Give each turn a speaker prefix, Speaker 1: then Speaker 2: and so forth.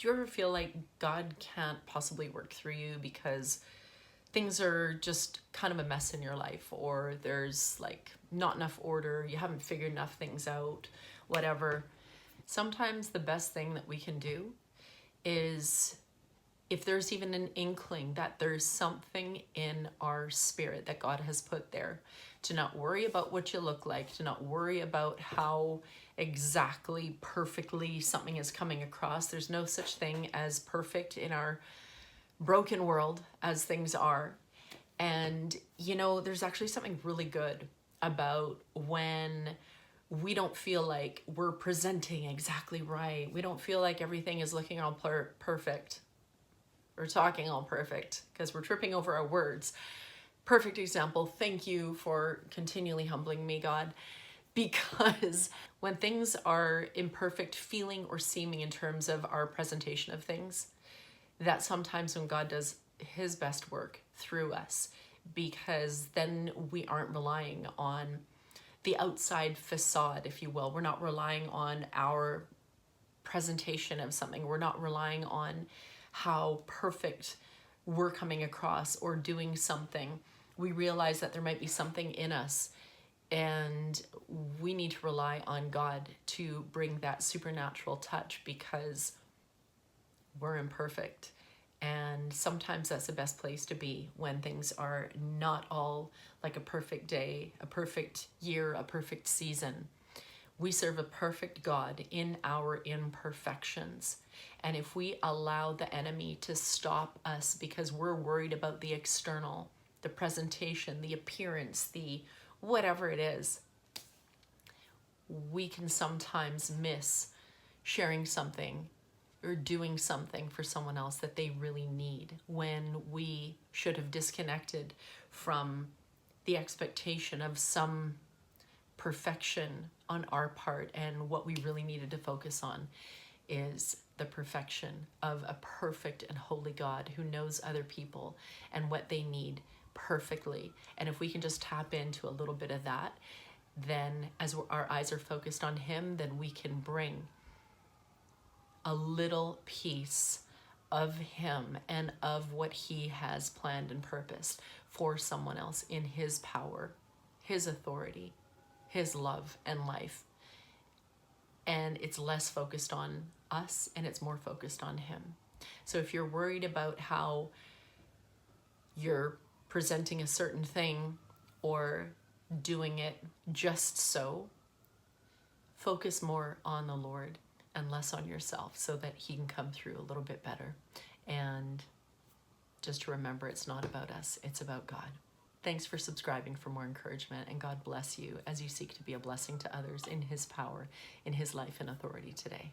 Speaker 1: Do you ever feel like God can't possibly work through you because things are just kind of a mess in your life, or there's like not enough order, you haven't figured enough things out, whatever? Sometimes the best thing that we can do is, if there's even an inkling that there's something in our spirit that God has put there, to not worry about what you look like, to not worry about how exactly perfectly something is coming across. There's no such thing as perfect in our broken world as things are. And you know, there's actually something really good about when we don't feel like we're presenting exactly right. We don't feel like everything is looking all perfect or talking all perfect, because we're tripping over our words. Perfect example. Thank you for continually humbling me, God. Because when things are imperfect feeling or seeming in terms of our presentation of things, that's sometimes when God does his best work through us, because then we aren't relying on the outside facade, if you will. We're not relying on our presentation of something. We're not relying on how perfect we're coming across or doing something. We realize that there might be something in us, and we need to rely on God to bring that supernatural touch, because we're imperfect. And sometimes that's the best place to be, when things are not all like a perfect day, a perfect year, a perfect season. We serve a perfect God in our imperfections. And if we allow the enemy to stop us because we're worried about the external, the presentation, the appearance, the whatever it is, we can sometimes miss sharing something or doing something for someone else that they really need, when we should have disconnected from the expectation of some perfection on our part. And what we really needed to focus on is the perfection of a perfect and holy God who knows other people and what they need perfectly. And if we can just tap into a little bit of that, then as our eyes are focused on him, then we can bring a little piece of him and of what he has planned and purposed for someone else in his power, his authority, his love and life. And it's less focused on us and it's more focused on him. So if you're worried about how you're presenting a certain thing or doing it just so, focus more on the Lord and less on yourself, so that he can come through a little bit better. And just to remember, it's not about us, it's about God. Thanks for subscribing for more encouragement, and God bless you as you seek to be a blessing to others in his power, in his life and authority today.